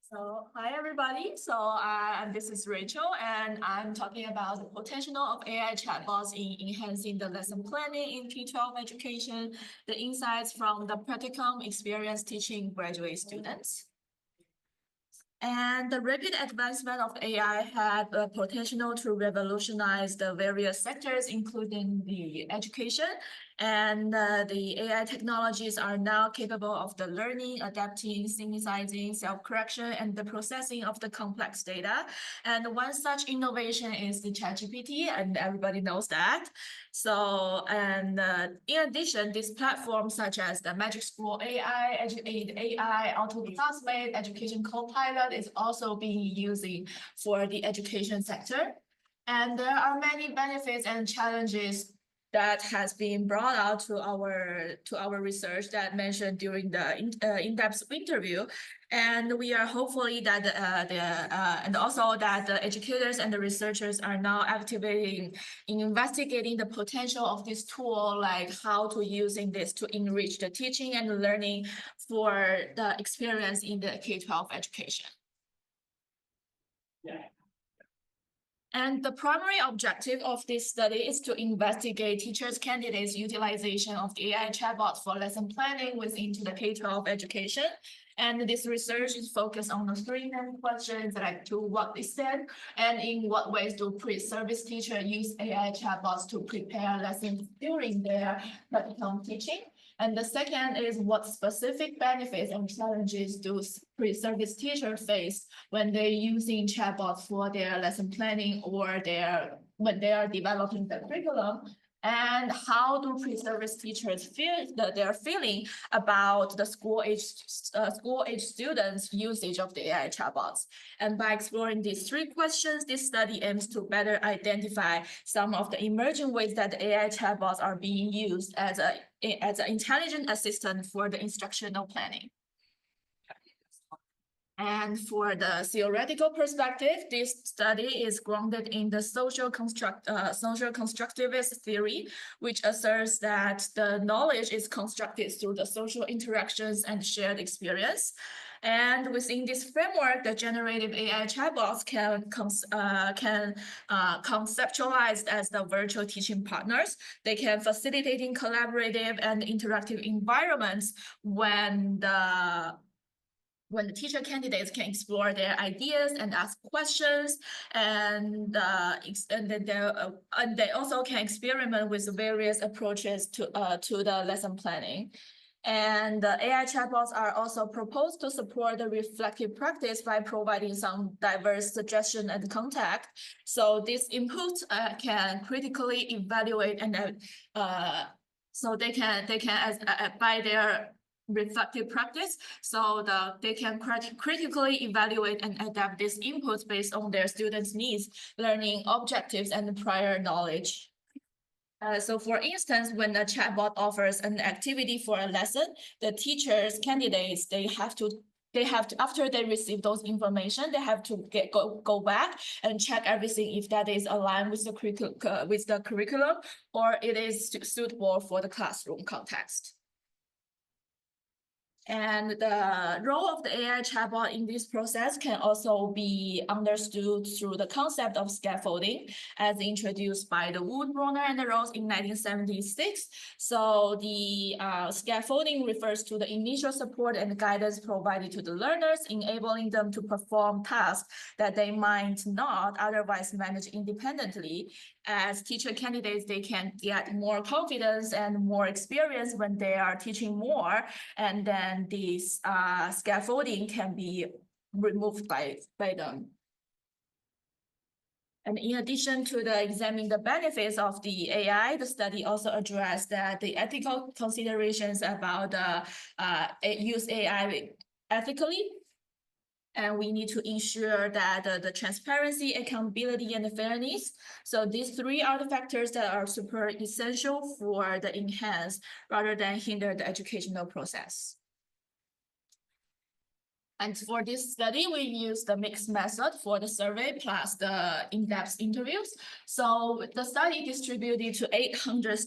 So, hi everybody. This is Rachel, and I'm talking about the potential of AI chatbots in enhancing the lesson planning in K-12 education, the insights from the practicum experience teaching graduate students. And the rapid advancement of AI had the potential to revolutionize the various sectors, including the education. And the AI technologies are now capable of the learning, adapting, synthesizing, self-correction, and the processing of the complex data. And one such innovation is the ChatGPT, and everybody knows that. In addition, these platforms such as the Magic School AI, Educate AI, Auto Classmate, Education Copilot is also being used for the education sector. And there are many benefits and challenges that has been brought out to our research that mentioned during the in-depth interview. And we are hopefully that and also that the educators and the researchers are now activating in investigating the potential of this tool, like how to using this to enrich the teaching and learning for the experience in the K-12 education. Yeah. And the primary objective of this study is to investigate teachers' candidates' utilization of the AI chatbots for lesson planning within the K-12 education. And this research is focused on the three main questions, like to what extent and in what ways do pre-service teachers use AI chatbots to prepare lessons during their practicum teaching. And the second is what specific benefits and challenges do pre-service teachers face when they're using chatbots for their lesson planning or when they are developing the curriculum. And how do pre-service teachers feel their feeling about the school age students' usage of the AI chatbots? And by exploring these three questions, this study aims to better identify some of the emerging ways that the AI chatbots are being used as an intelligent assistant for the instructional planning. And for the theoretical perspective, this study is grounded in the social constructivist theory, which asserts that the knowledge is constructed through the social interactions and shared experience. And within this framework, the generative AI chatbots can conceptualized as the virtual teaching partners. They can facilitate in collaborative and interactive environments when the teacher candidates can explore their ideas and ask questions, and they also can experiment with various approaches to the lesson planning. And the AI chatbots are also proposed to support the reflective practice by providing some diverse suggestion and context. So this input can critically evaluate and so they can as by their reflective practice, so they can critically evaluate and adapt these inputs based on their students' needs, learning objectives, and prior knowledge. So for instance, when a chatbot offers an activity for a lesson, the teachers, candidates, they have to after they receive those information, they have to go back and check everything if that is aligned with the curriculum or it is suitable for the classroom context. And the role of the AI chatbot in this process can also be understood through the concept of scaffolding, as introduced by the Wood, Bronner, and Rose in 1976. So the scaffolding refers to the initial support and guidance provided to the learners, enabling them to perform tasks that they might not otherwise manage independently. As teacher candidates, they can get more confidence and more experience when they are teaching more, and then this scaffolding can be removed by them. And in addition to examining the benefits of the AI, the study also addressed that the ethical considerations about use AI ethically. And we need to ensure that the transparency, accountability, and the fairness. So these three are the factors that are super essential for the enhance rather than hinder the educational process. And for this study, we use the mixed method for the survey plus the in-depth interviews. So the study distributed to 800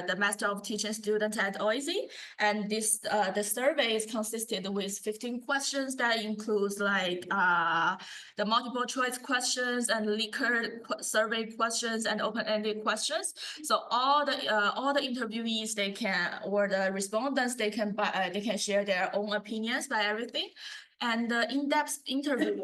the Master of Teaching students at OAC. And this the survey is consisted with 15 questions that includes like the multiple choice questions and Likert survey questions and open-ended questions. So all the interviewees, they can, or the respondents, they can share their own opinions by everything. And the in-depth interviews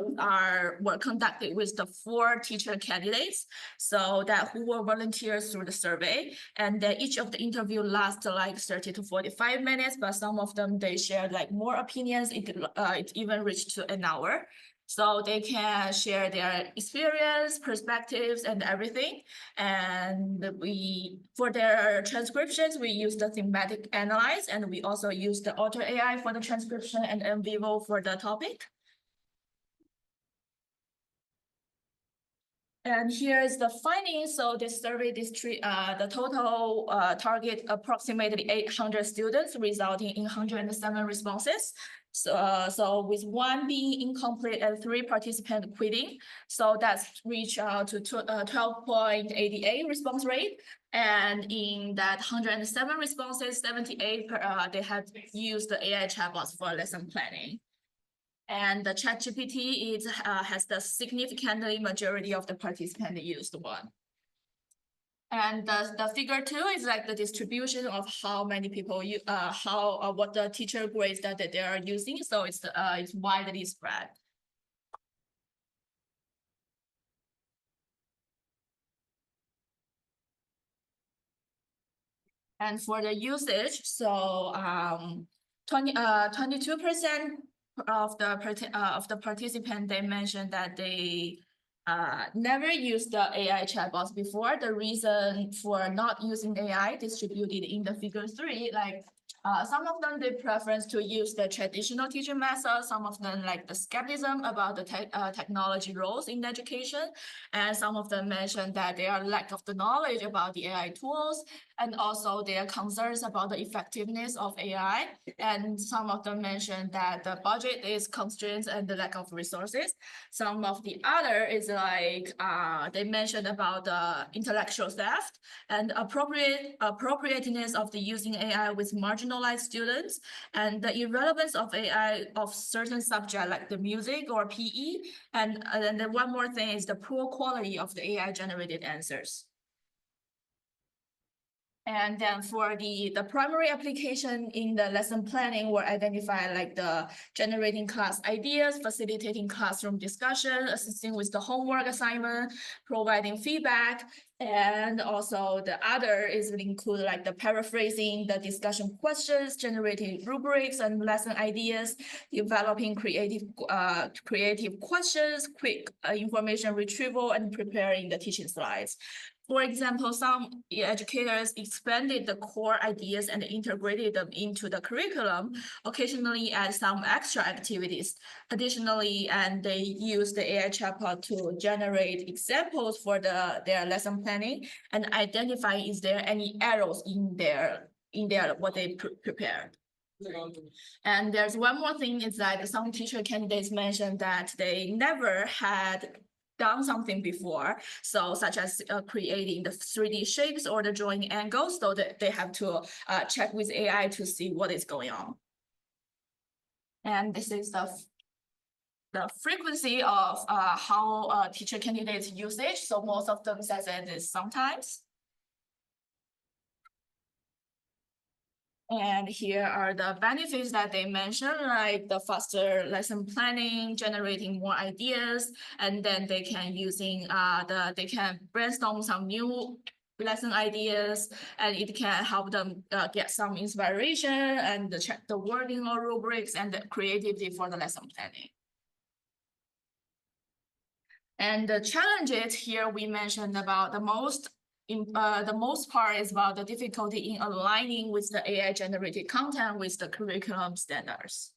were conducted with the 4 teacher candidates, so that who were volunteers through the survey. And each of the interview lasts like 30 to 45 minutes, but some of them, they shared like more opinions. It even reached to an hour. So they can share their experience, perspectives, and everything. And for their transcriptions, we use the thematic analyze, and we also use the Auto AI for the transcription and NVivo for the topic. And here is the findings. So this survey, the total target approximately 800 students, resulting in 107 responses. So with 1 being incomplete and 3 participants quitting, so that's reached to 12.88 response rate. And in that 107 responses, 78 they had used the AI chatbots for lesson planning. And the ChatGPT has the significantly majority of the participants used one. And the figure 2 is like the distribution of how many people what the teacher grades that they are using. So it's widely spread. And for the usage, so 22% of the participant, they mentioned that they never used the AI chatbots before. The reason for not using AI distributed in the figure 3, like some of them, they preference to use the traditional teaching method. Some of them like the skepticism about the technology roles in education. And some of them mentioned that they are lack of the knowledge about the AI tools, and also their concerns about the effectiveness of AI. And some of them mentioned that the budget is constrained and the lack of resources. Some of the other is like they mentioned about the intellectual theft and appropriateness of the using AI with marginalized students, and the irrelevance of AI of certain subject like the music or PE. And then one more thing is the poor quality of the AI generated answers. And then for the primary application in the lesson planning were identified like the generating class ideas, facilitating classroom discussion, assisting with the homework assignment, providing feedback. And also the other is include like the paraphrasing, the discussion questions, generating rubrics and lesson ideas, developing creative questions, quick information retrieval, and preparing the teaching slides. For example, some educators expanded the core ideas and integrated them into the curriculum, occasionally add some extra activities. Additionally, and they use the AI chatbot to generate examples for their lesson planning and identify is there any errors in their what they prepared. And there's one more thing is that some teacher candidates mentioned that they never had done something before, so such as creating the 3D shapes or the drawing angles, so that they have to check with AI to see what is going on. And this is the frequency of how teacher candidates usage. So most of them says it is sometimes. And here are the benefits that they mentioned, like the faster lesson planning, generating more ideas, and then they can they can brainstorm some new lesson ideas, and it can help them get some inspiration and check the wording or rubrics and the creativity for the lesson planning. And the challenges here we mentioned about the most part is about the difficulty in aligning with the AI generated content with the curriculum standards.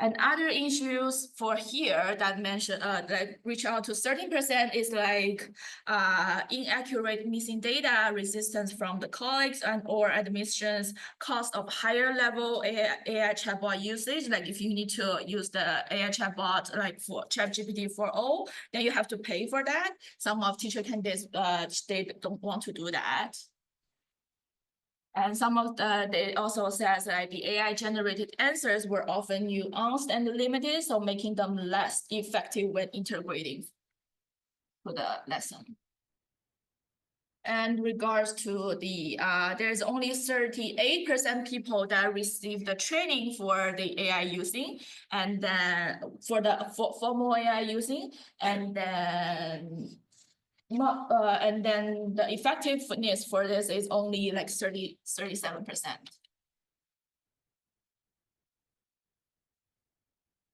And other issues for here that mentioned, that reach out to 13% is like inaccurate missing data, resistance from the colleagues and or admissions, cost of higher level AI chatbot usage. Like if you need to use the AI chatbot like for ChatGPT 4.0, then you have to pay for that. Some of teacher candidates, they don't want to do that. And some of they also says that the AI generated answers were often nuanced and limited, so making them less effective when integrating to the lesson. And regards to the, there's only 38% people that receive the training for the AI using, and then for the formal AI using, and then and then the effectiveness for this is only like 37%.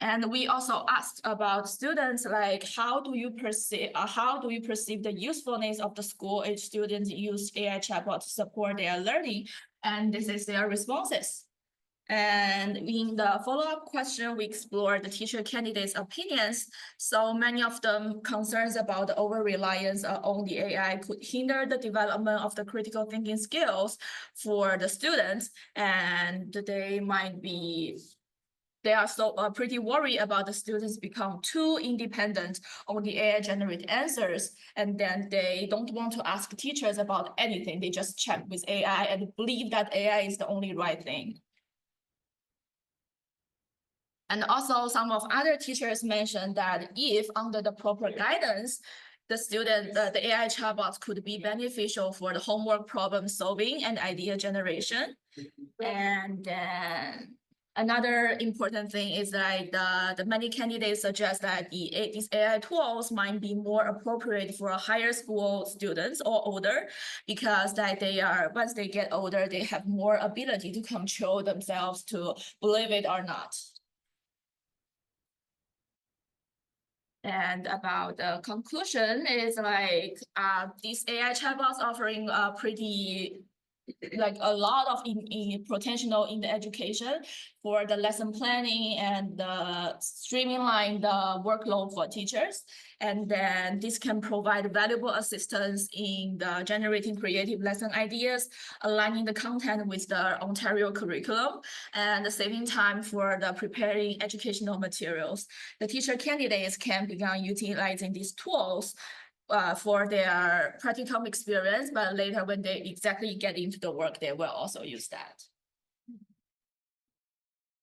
And we also asked about students, like how do you perceive the usefulness of the school age students use AI chatbot to support their learning? And this is their responses. And in the follow-up question, we explored the teacher candidates' opinions. So many of them concerns about the over-reliance on the AI could hinder the development of the critical thinking skills for the students. And they are so pretty worried about the students become too independent on the AI generated answers. And then they don't want to ask teachers about anything. They just check with AI and believe that AI is the only right thing. And also some of other teachers mentioned that if under the proper guidance, the AI chatbots could be beneficial for the homework problem solving and idea generation. And then another important thing is that the many candidates suggest that these AI tools might be more appropriate for higher school students or older, because that once they get older, they have more ability to control themselves to believe it or not. And about the conclusion is like these AI chatbots offering pretty like a lot of potential in the education for the lesson planning and the streamline the workload for teachers. And then this can provide valuable assistance in the generating creative lesson ideas, aligning the content with the Ontario curriculum, and saving time for the preparing educational materials. The teacher candidates can begin utilizing these tools for their practical experience, but later when they exactly get into the work, they will also use that.